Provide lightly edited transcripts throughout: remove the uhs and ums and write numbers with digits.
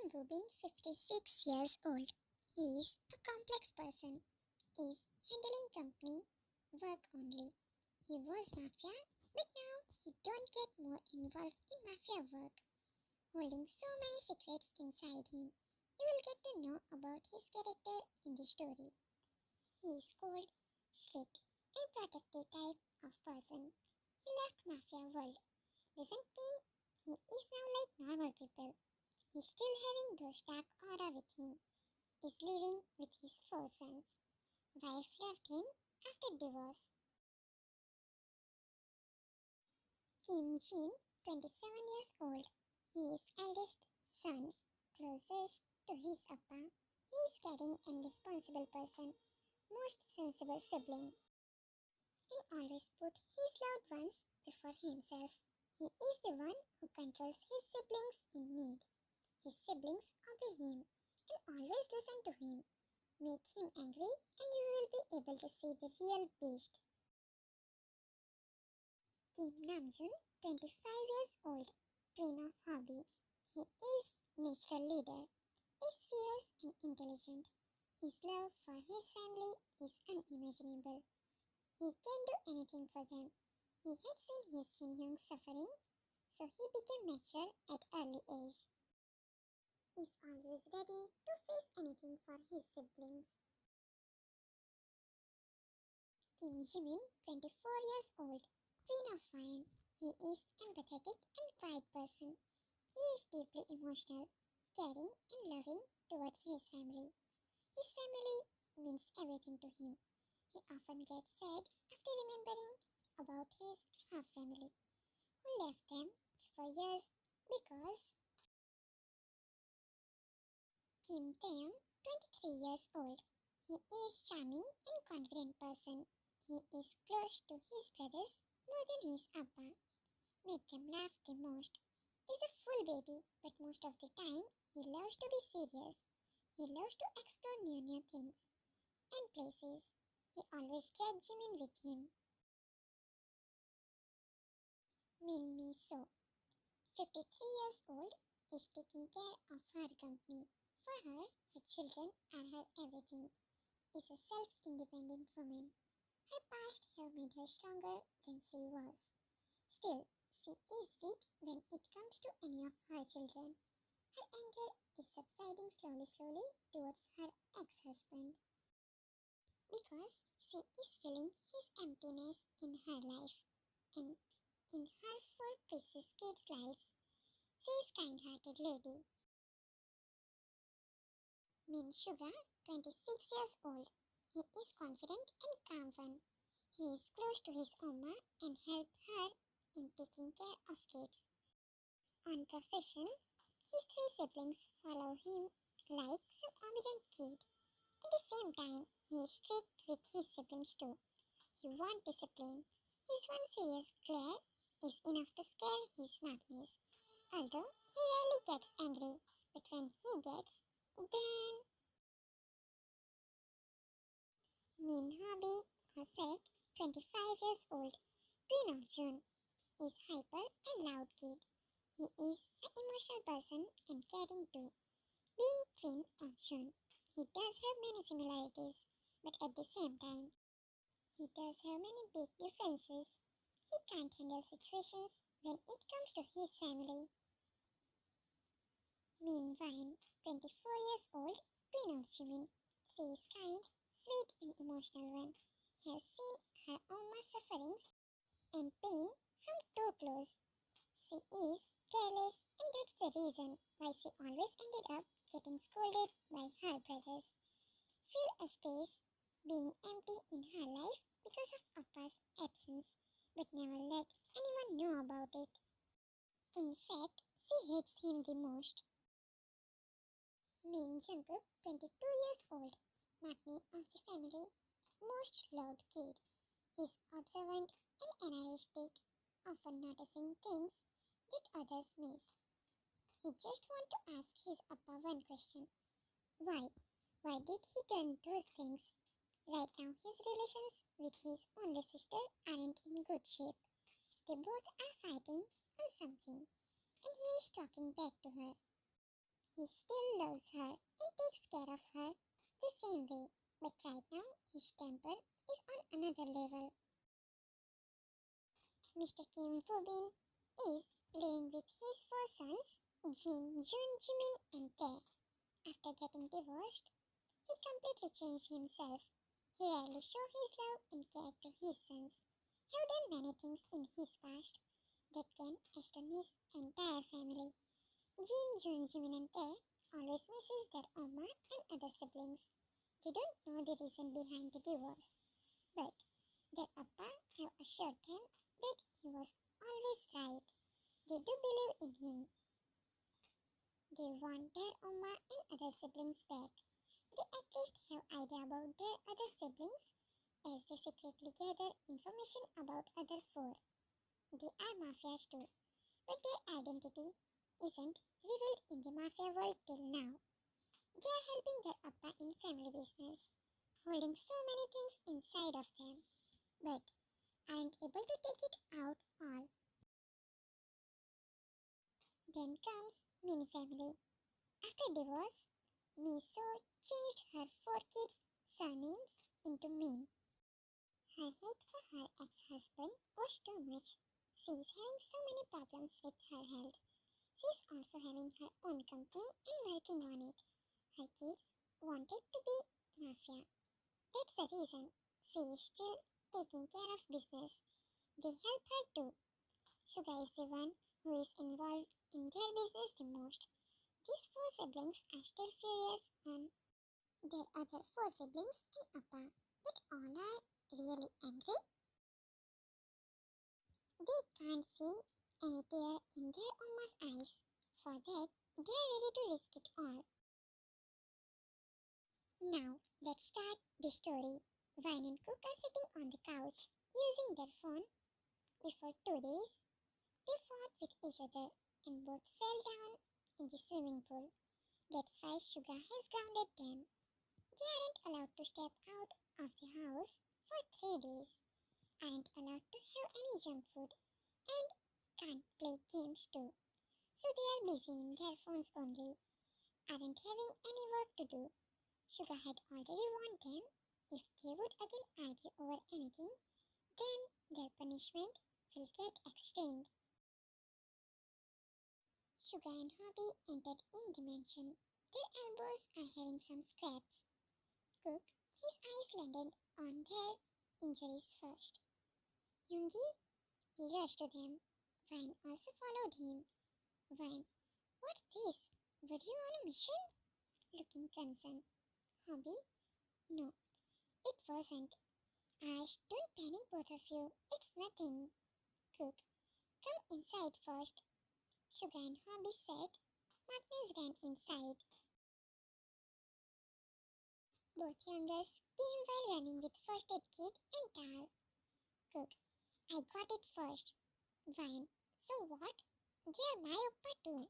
Kim Sibling, 56 years old. He is a complex person. Is handling company work only. He was mafia, but now he don't get more involved in mafia work. Holding so many secrets inside him, you will get to know about his character in the story. He is cold, strict, and protective type of person. He left mafia world. Doesn't mean he is now like normal people. He's still having those dark aura with him. Is living with his 4 sons. Wife left him after divorce. Kim Jin, 27 years old. He is eldest son, closest to his appa. He is caring and responsible person, most sensible sibling, and always put his loved ones before himself. He is the one who controls his siblings in need. His siblings obey him and always listen to him. Make him angry and you will be able to see the real beast. Kim Namjoon, 25 years old, twin of hobby. He is natural leader, is fierce and intelligent. His love for his family is unimaginable. He can do anything for them. He had seen his Shin Hyung suffering, so he became mature at early age. Is always ready to face anything for his siblings. Kim Jimin, 24 years old, queen of fire. He is empathetic and quiet person. He is deeply emotional, caring and loving towards his family. His family means everything to him. He often gets sad after remembering about his half family, who left them for years because Kim Taeyong, 23 years old. He is charming and confident person. He is close to his brothers more than his appa. Make them laugh the most. Is a full baby, but most of the time he loves to be serious. He loves to explore new things and places. He always drags Jimin with him. Min Mi So, 53 years old, is taking care of her company. For her, her children are her everything. Is a self-independent woman. Her past have made her stronger than she was. Still, she is weak when it comes to any of her children. Her anger is subsiding slowly towards her ex-husband because she is feeling his emptiness in her life and in her 4 precious kids' lives. She is kind-hearted lady. Min Suga, 26 years old. He is confident and calm one. He is close to his eomma and helps her in taking care of kids. On profession, his 3 siblings follow him like some obedient kid. At the same time, he is strict with his siblings too. He wants discipline. His one serious glare is enough to scare his smartness. Although he rarely gets angry, but when he gets, then Min Hobby or Sek, 25 years old, twin of June, is hyper and loud kid. He is an emotional person and caring too. Being twin of June, he does have many similarities, but at the same time, he does have many big differences. He can't handle situations when it comes to his family. Min Vine, 24 years old, twin of Jimin. She is kind, sweet and emotional one. Has seen her own sufferings and pain from too close. She is careless and that's the reason why she always ended up getting scolded by her brothers. Feel a space being empty in her life because of Appa's absence, but never let anyone know about it. In fact, she hates him the most. Min Jungkook, 22 years old, Maknae of the family, most loved kid. He's observant and analytic, often noticing things that others miss. He just wants to ask his Appa one question. Why? Why did he do those things? Right now his relations with his only sister aren't in good shape. They both are fighting on something, and he is talking back to her. He still loves her and takes care of her the same way, but right now his temper is on another level. Mr. Kim Sibling is living with his four sons, Jin, Jun, Jimin, and Tae. After getting divorced, he completely changed himself. He rarely shows his love and care to his sons. He have done many things in his past that can astonish his entire family. Jin, Jun, Jimin, and Tae always misses their eomma and other siblings. They don't know the reason behind the divorce, but their appa have assured them that he was always right. They do believe in him. They want their eomma and other siblings back. They at least have idea about their other siblings as they secretly gather information about other four. They are mafias too, but their identity isn't revealed in the mafia world till now. They are helping their appa in family business, holding so many things inside of them, but aren't able to take it out all. Then comes Mini family. After divorce, Miso changed her four kids' surnames into Min. Her hate for her ex-husband was too much. She is having so many problems with her health. She is also having her own company and working on it. Her kids wanted to be mafia. That's the reason she is still taking care of business. They help her too. Suga is the one who is involved in their business the most. These four siblings are still furious on their other four siblings and Appa, but all are really angry. They can't see any tear in their Omma's eyes. For that, they are ready to risk it all. Now, let's start the story. Vine and Cook are sitting on the couch, using their phone. Before 2 days, they fought with each other and both fell down in the swimming pool. That's why Suga has grounded them. They aren't allowed to step out of the house for 3 days, aren't allowed to have any junk food, and can't play games too. So they are busy in their phones only, aren't having any work to do. Suga had already warned them if they would again argue over anything, then their punishment will get extended. Suga and Hobby entered in the mansion. Their elbows are having some scraps. Cook, his eyes landed on their injuries first. Yoongi, he rushed to them. Vine also followed him. Vine, what's this? Were you on a mission? Looking concerned. Hobby, no, it wasn't. Ash, don't panic both of you. It's nothing. Cook, come inside first. Suga and Hobby said. Magnus ran inside. Both youngest came while running with first aid kit and towel. Cook, I got it first. Vine, so what? They are my oppa too.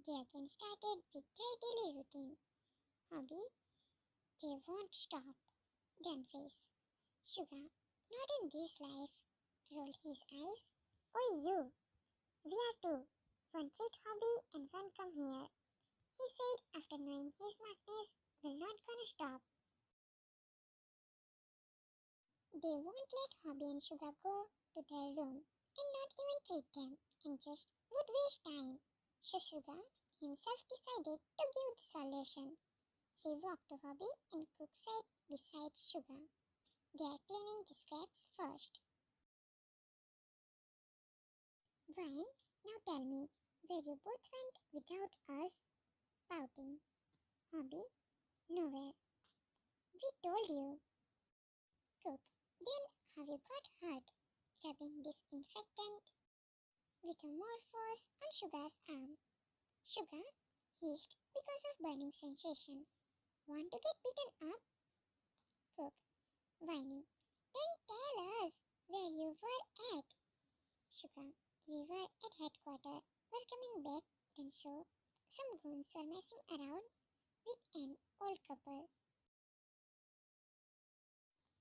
They again started with their daily routine. Hobby, they won't stop. Then face. Sugar, not in this life. Rolled his eyes. Oh you, we are two. One treat Hobby and one come here. He said after knowing his madness will not gonna stop. They won't let Hobby and Sugar go to their room and not even treat them and just would waste time. So Sugar himself decided to give the solution. She walked to Hobby and Cook sat beside Sugar. They are cleaning the scraps first. Vine, now tell me where you both went without us pouting. Hobby, nowhere. We told you. Cook, then how you got hurt? Rubbing disinfectant with a more force on Sugar's arm. Sugar hissed because of burning sensation. Want to get beaten up? Cook, whining. Then tell us where you were at. Sugar, we were at headquarters. Were coming back, then show some goons were messing around with an old couple.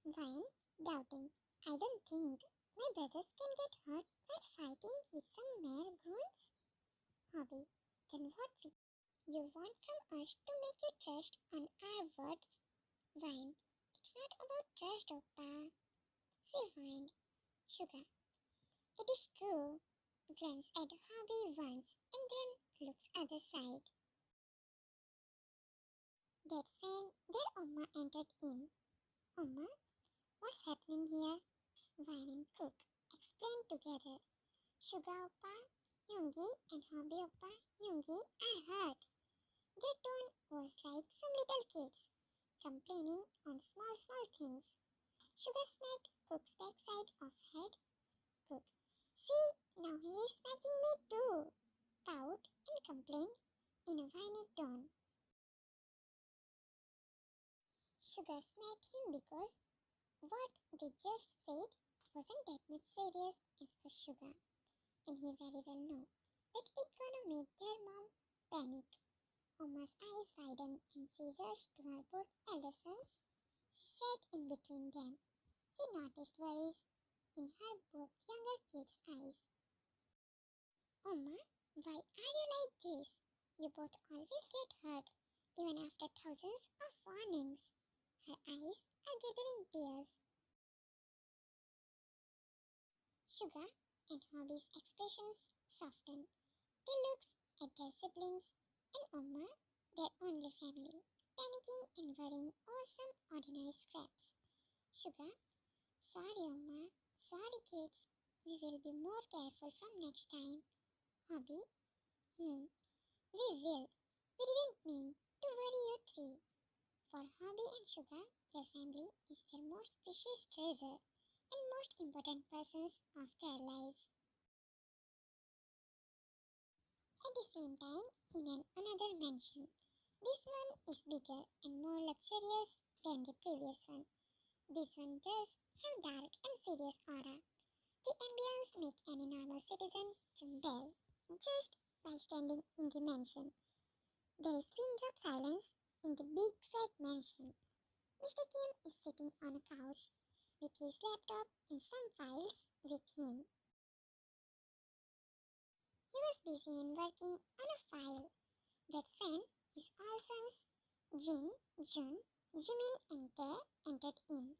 Vine, doubting. I don't think my brothers can get hurt by fighting with some mere goons. Hobby, then what we... You want from us to make you trust on our words, wine. It's not about trust, Oppa. She whined. Sugar. It is true. Glance at Hobby once and then looks other side. That's when their Oma entered in. Oma, what's happening here? Wine and Cook explained together. Sugar Oppa, Yungi and Hobby Oppa, Yungi are hurt. Their tone was like some little kids complaining on small things. Sugar smacked Cook's backside of head. Cook. See, now he is smacking me too. Pout and complained in a whiny tone. Sugar smacked him because what they just said wasn't that much serious as for Sugar, and he very well knew that it gonna make their mom panic. Oma's eyes widened and she rushed to her both elder sons. She sat in between them. She noticed worries in her both younger kids' eyes. Oma, why are you like this? You both always get hurt, even after thousands of warnings. Her eyes are gathering tears. Sugar and Hobby's expressions softened. They looked at their siblings and Oma, their only family, panicking and worrying over some ordinary scraps. Sugar, sorry Oma, sorry kids, we will be more careful from next time. Hobby, we will. We didn't mean to worry you three. For Hobby and Sugar, their family is their most precious treasure and most important persons of their lives. At the same time, in another mansion, this one is bigger and more luxurious than the previous one. This one does have dark and serious aura. The ambience makes any normal citizen rebel just by standing in the mansion. There is pin drop silence in the big fat mansion. Mr. Kim is sitting on a couch with his laptop and some files with him. He was busy in working on a file. That's when his all sons Jin, Jun, Jimin and Tae entered in.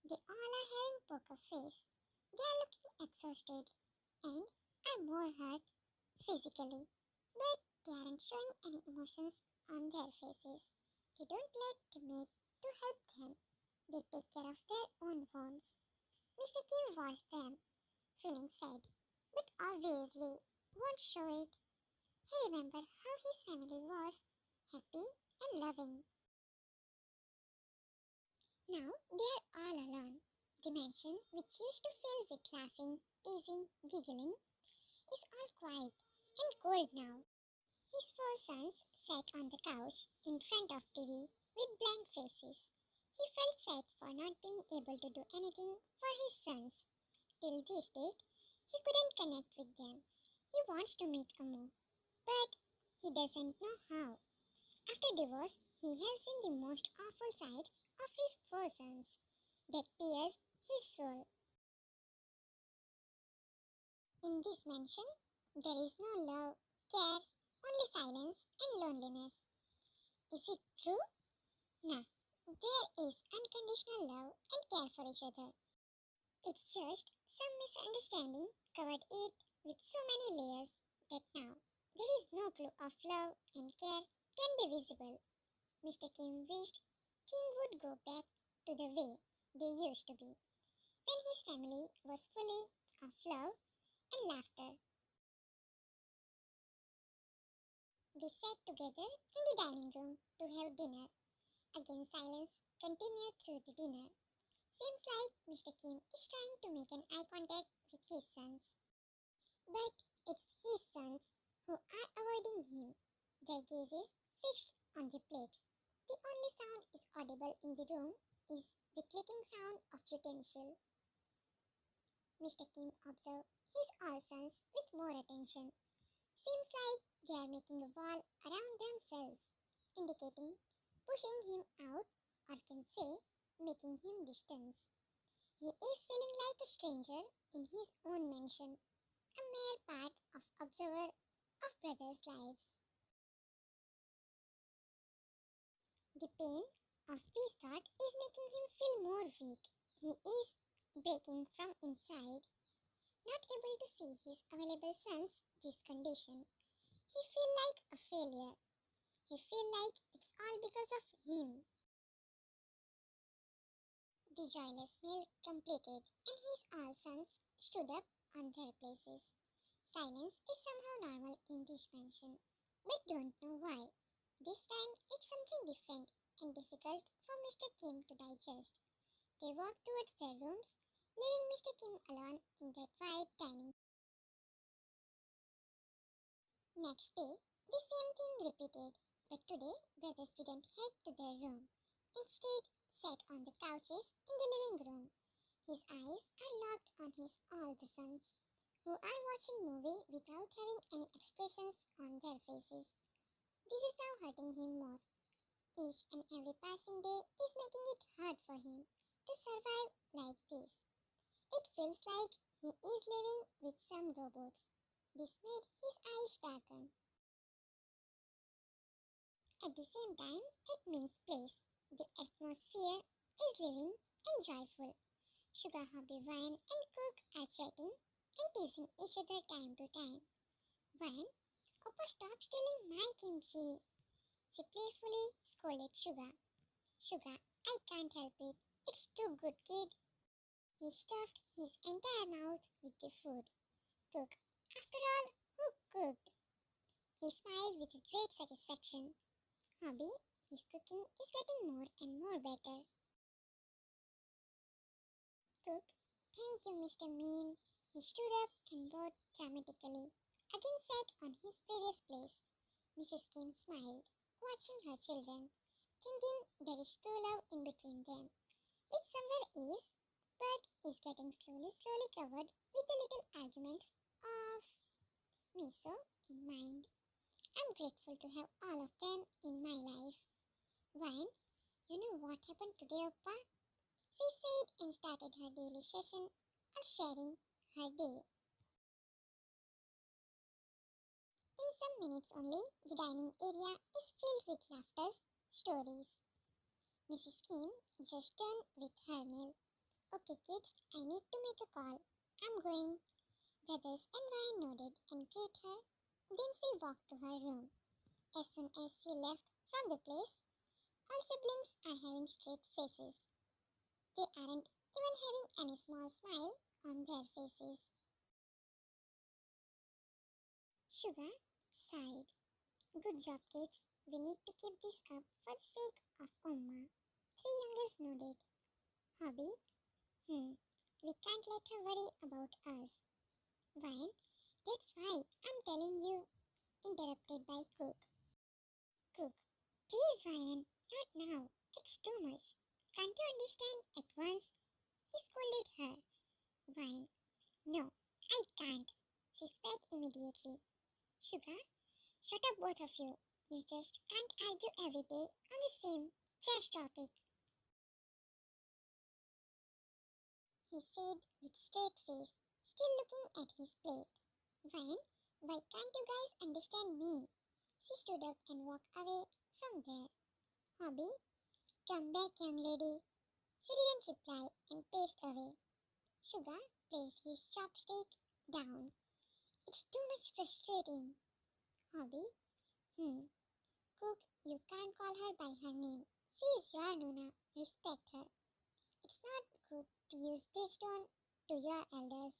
They all are having poker face. They are looking exhausted and are more hurt physically, but they aren't showing any emotions on their faces. They don't let the maid to help them. They take care of their own wounds. Mr. Kim watched them, feeling sad, but obviously won't show it. He remembered how his family was happy and loving. Now they are all alone. The mansion, which used to fill with laughing, teasing, giggling, is all quiet and cold now. His four sons sat on the couch in front of TV with blank faces. He felt sad for not being able to do anything for his sons. Till this date, he couldn't connect with them. He wants to make a move, but he doesn't know how. After divorce, he has seen the most awful sides of his four sons that pierce his soul. In this mansion, there is no love, care, only silence and loneliness. Is it true? No. There is unconditional love and care for each other. It's just some misunderstanding covered it with so many layers that now there is no clue of love and care can be visible. Mr. Kim wished things would go back to the way they used to be, when his family was fully of love and laughter. They sat together in the dining room to have dinner. Again silence continued through the dinner. Seems like Mr. Kim is trying to make an eye contact with his sons. But it's his sons who are avoiding him. Their gazes fixed on the plates. The only sound is audible in the room is the clicking sound of utensil. Mr. Kim observed his all sons with more attention. Seems like they are making a wall around themselves, indicating pushing him out, or can say making him distance. He is feeling like a stranger in his own mansion, a mere part of observer of brothers' lives. The pain of this thought is making him feel more weak. He is breaking from inside, not able to see his available sense this condition. He feel like a failure. He feel like it's all because of him. The joyless meal completed, and his all sons stood up on their places. Silence is somehow normal in this mansion, but don't know why. This time it's something different and difficult for Mr. Kim to digest. They walk towards their rooms, leaving Mr. Kim alone in that white dining. Next day, the same thing repeated, but today brothers didn't head to their room. Instead, sat on the couches in the living room. His eyes are locked on his older sons, who are watching movie without having any expressions on their faces. This is now hurting him more. Each and every passing day is making it hard for him to survive like this. It feels like he is living with some robots. This made his eyes darken. At the same time, at Ming's place, the atmosphere is living and joyful. Sugar, Hobby, Wine and Cook are chatting and teasing each other time to time. Wine, Oppa, stop stealing my kimchi. She playfully scolded Sugar. Sugar, I can't help it. It's too good, kid. He stuffed his entire mouth with the food. Cook, after all, who cooked? He smiled with great satisfaction. Hobby, his cooking is getting more and more better. Cook, thank you, Mr. Mean. He stood up and bowed dramatically, again sat on his previous place. Mrs. Kim smiled, watching her children, thinking there is true love in between them, which somewhere is, but is getting slowly covered with the little arguments of miso in mind. I'm grateful to have all of them in my life. Wine, you know what happened today, Oppa? She said and started her daily session on sharing her day. In some minutes only, the dining area is filled with laughter, stories. Mrs. Kim just turned with her meal. Okay kids, I need to make a call. I'm going. Brothers and Ryan nodded and greeted her. Then she walked to her room. As soon as she left from the place, all siblings are having straight faces. They aren't even having any small smile on their faces. Sugar sighed. Good job, kids. We need to keep this up for the sake of Umma. Three youngest nodded. Hobby? We can't let her worry about us. Wine? That's why I'm telling you. Interrupted by Cook. Cook? Please, Ryan. Not now. It's too much. Can't you understand at once? He scolded her. Wine? No, I can't. She spat immediately. Sugar? Shut up, both of you. You just can't argue every day on the same trash topic. He said with straight face, still looking at his plate. Wine, why can't you guys understand me? She stood up and walked away from there. Hobby, come back, young lady. She didn't reply and paced away. Sugar placed his chopstick down. It's too much frustrating. Hobby, Cook, you can't call her by her name. She is your Nuna. Respect her. It's not good to use this tone to your elders.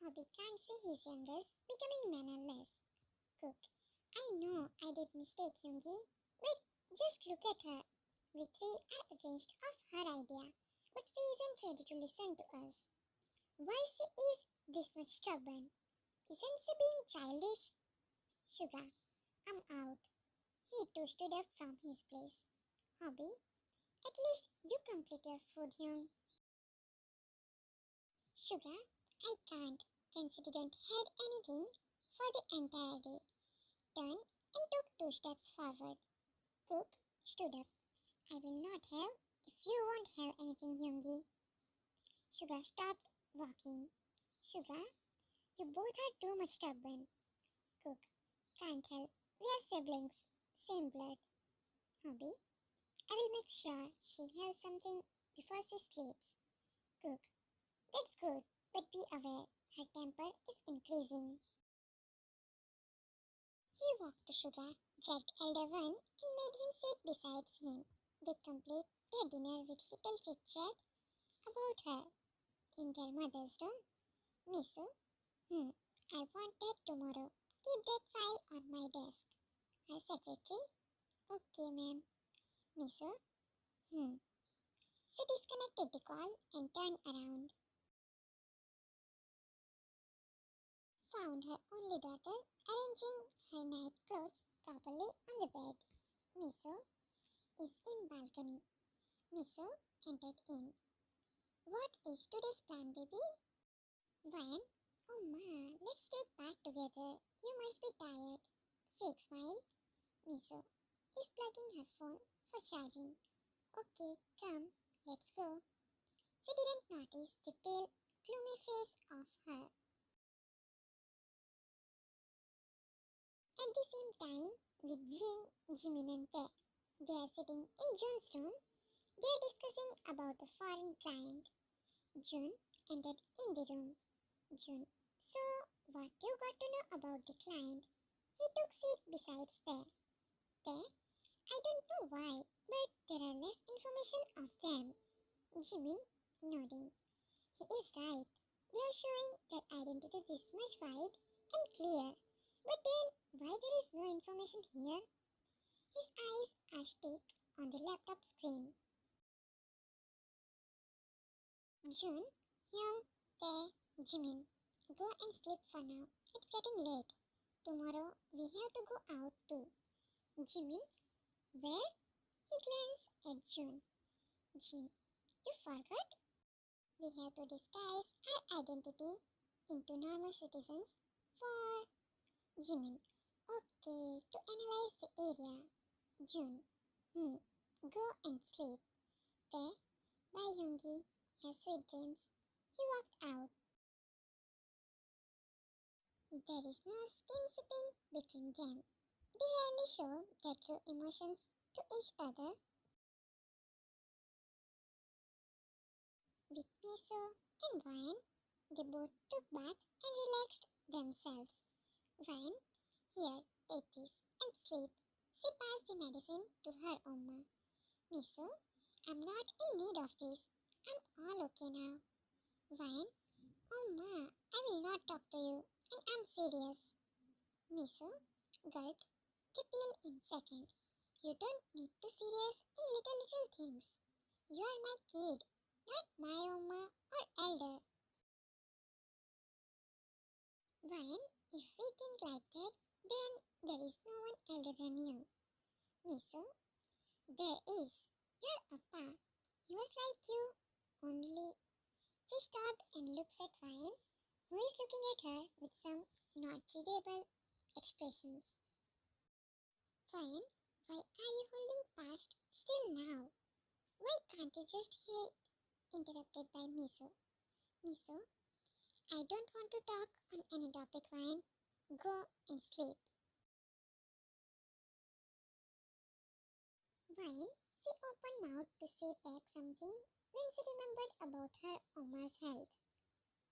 Hobby can't see his youngest becoming mannerless. Cook, I know I did mistake, Yoongi, but just look at her. We three are against of her idea, but she isn't ready to listen to us. Why she is this much stubborn? Isn't she being childish? Sugar, I'm out. He too stood up from his place. Hobby, at least you complete your food, Hyung. Sugar, I can't. Then she didn't had anything for the entire day. Turned and took 2 steps forward. Cook stood up. I will not have if you won't have anything, Yoongi. Sugar stopped walking. Sugar, you both are too much stubborn. Cook, can't help. We are siblings, same blood. Hobby, I will make sure she has something before she sleeps. Cook, that's good, but be aware, her temper is increasing. He walked to Sugar, dragged Elder One, and made him sit beside him. They complete their dinner with little chit-chat about her. In their mother's room, Misu, I want that tomorrow. Keep that file on my desk. Her secretary, okay ma'am. Misu, she disconnected the call and turned around. Found her only daughter arranging her night clothes properly on the bed. Misu is in balcony. Misu entered in. What is today's plan, baby? When? Oh ma, let's take bath together. You must be tired. Fake smile. Misu is plugging her phone for charging. Okay, come, let's go. She didn't notice the pale, gloomy face of her. At the same time, with Jin, Jimin and Tae, they are sitting in Jun's room. They are discussing about a foreign client. Jun entered in the room. Jun, so what you got to know about the client? He took seat beside Tae. Tae, I don't know why, but there are less information of them. Jimin nodding. He is right. They are showing their identity this much wide and clear. But then, why there is no information here? His eyes are stick on the laptop screen. Jun, Hyung, Tae, Jimin, go and sleep for now. It's getting late. Tomorrow we have to go out too. Jimin, where? He glanced at Jun. Jin, you forgot? We have to disguise our identity into normal citizens for Jimin. Okay, to analyze the area. Jun. Go and sleep. Tae. Bye, Yoongi. Have sweet dreams. He walked out. There is no skin sipping between them. They rarely show their true emotions to each other. With Miso and Ryan, they both took bath and relaxed themselves. Ryan, here, take this and sleep. She passed the medicine to her Oma. Miso, I'm not in need of this. I'm all okay now. Ryan, Oma, I will not talk to you, and I'm serious. Miso, gulped. They peel in second. You don't need to serious in little things. You are my kid, not my Oma or elder. Ryan, if we think like that, then there is no one elder than you. Miso, there is. Your Appa. He was like you, only. She stopped and looks at Ryan, who is looking at her with some not readable expressions. Ryan, why are you holding past still now? Why can't you just hate? Interrupted by Miso. Miso, I don't want to talk on any topic, Ryan. Go and sleep. Ryan, she opened mouth to say back something when she remembered about her Oma's health.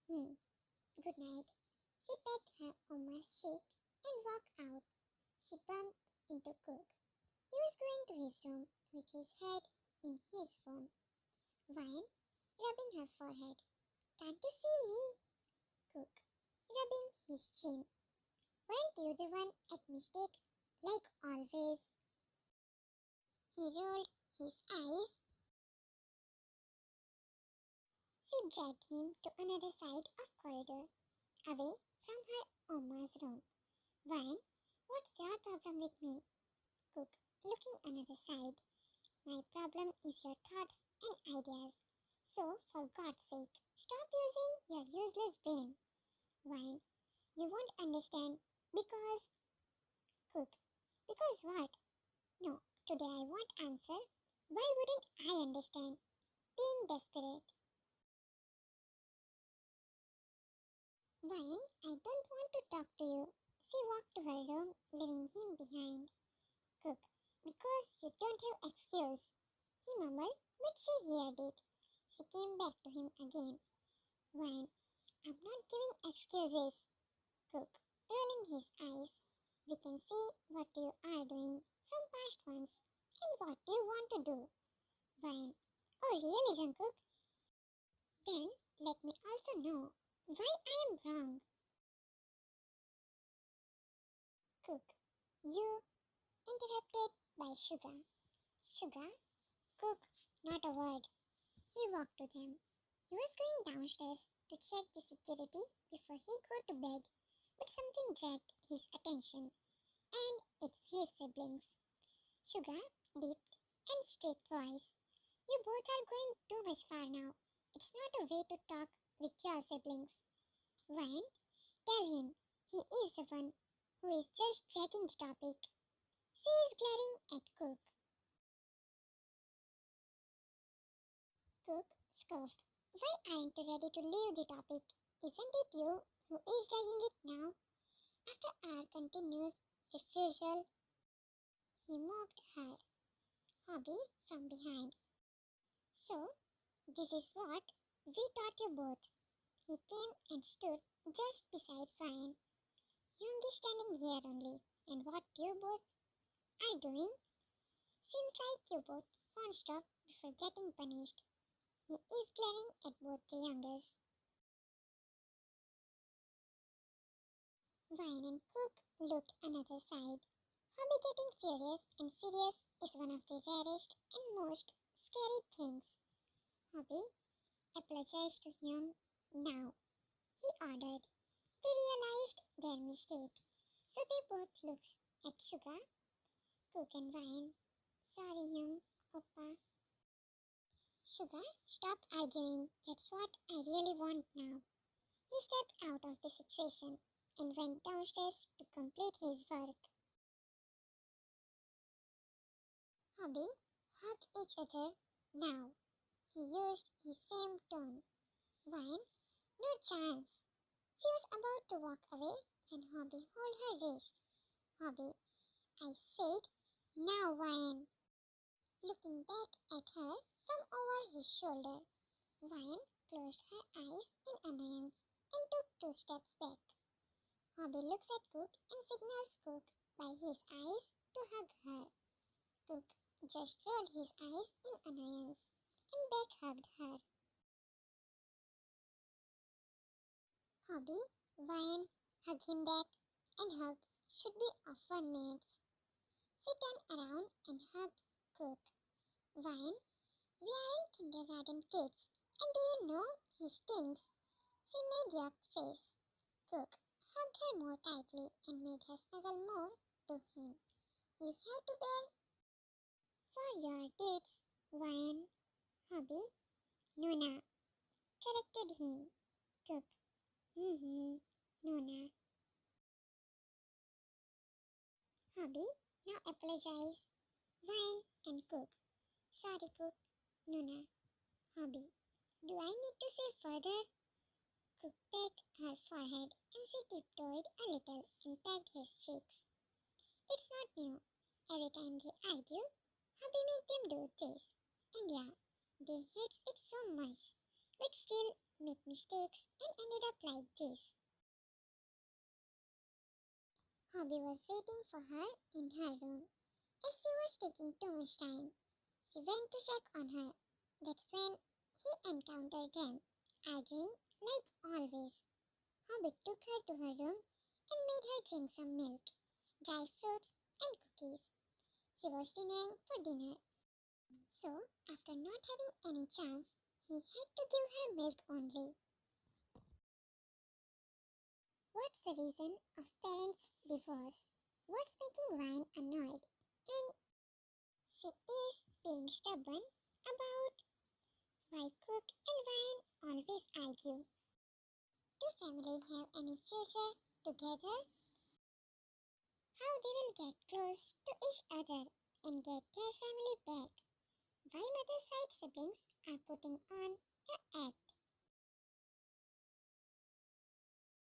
Good night. She pet her Oma's cheek and walked out. She bumped into Cook. He was going to his room with his head in his phone. Ryan, rubbing her forehead. Can't you see me? Cook, rubbing his chin. Weren't you the one at mistake, like always? He rolled his eyes. She dragged him to another side of corridor, away from her Oma's room. Ryan, what's your problem with me? Cook, looking another side. My problem is your thoughts and ideas. So, for God's sake, stop using your useless brain. Ryan, you won't understand because... Cook, because what? No, today I won't answer. Why wouldn't I understand? Being desperate. Ryan, I don't want to talk to you. She She walked to her room, leaving him behind. Cook, because you don't have excuse, he mumbled, but she heard it. She came back to him again. Wine, I'm not giving excuses. Cook, rolling his eyes. We can see what you are doing from past ones and what you want to do. Wine, oh really, Jungkook? Then let me also know why I am wrong. Cook, you interrupted by Sugar. Sugar? Cook, not a word. He walked to them. He was going downstairs to check the security before he go to bed, but something dragged his attention, and it's his siblings. Sugar, deep and strict voice. You both are going too much far now. It's not a way to talk with your siblings. Wine, tell him he is the one who is just dragging the topic. She is glaring at Cook. Cook scoffed. Why aren't you ready to leave the topic? Isn't it you who is dragging it now? After our continuous refusal, he mocked her. Hobby from behind. So, this is what we taught you both. He came and stood just beside Ryan. Young is standing here only, and what you both are doing seems like you both won't stop before getting punished. He is glaring at both the youngest. Wine and Cook looked another side. Hobby getting furious and serious is one of the rarest and most scary things. Hobby apologized to him now. He ordered. They realized their mistake, so they both looked at Sugar, Cook and Wine. Sorry, young Oppa. Sugar, stop arguing. That's what I really want now. He stepped out of the situation and went downstairs to complete his work. Hobby hugged each other now. He used his same tone. Wine, no chance. She was about to walk away when Hobby held her wrist. Hobby, I said, now Wine. Looking back at her from over his shoulder, Wine closed her eyes in annoyance and took 2 steps back. Hobby looks at Cook and signals Cook by his eyes to hug her. Cook just rolled his eyes in annoyance and back hugged her. Hobby, Wine, hug him back, and hug should be of 1 minute. She turned around and hugged Cook. Wine, we aren't kindergarten kids, and do you know he stinks? She made yuck face. Cook hugged her more tightly and made her snuggle more to him. You have to bear for your deeds, Wine. Hobby, Nuna, corrected him. Cook, Nuna. Hobby, now apologize. Wine and Cook. Sorry, Cook. Nuna. Hobby, do I need to say further? Cook pecked her forehead and she tiptoed a little and pecked his cheeks. It's not new. Every time they argue, Hobby made them do this. And yeah, they hate it so much, but still make mistakes and ended up like this. Hobby was waiting for her in her room. As she was taking too much time, she went to check on her. That's when he encountered them, arguing like always. Hobby took her to her room and made her drink some milk, dry fruits, and cookies. She was denying for dinner. So, after not having any chance, he had to give her milk only. What's the reason of parents' divorce? What's making Wine annoyed? And she is being stubborn about why Cook and Wine always argue. Do family have any future together? How they will get close to each other and get their family back? Why mother side siblings are putting on a act?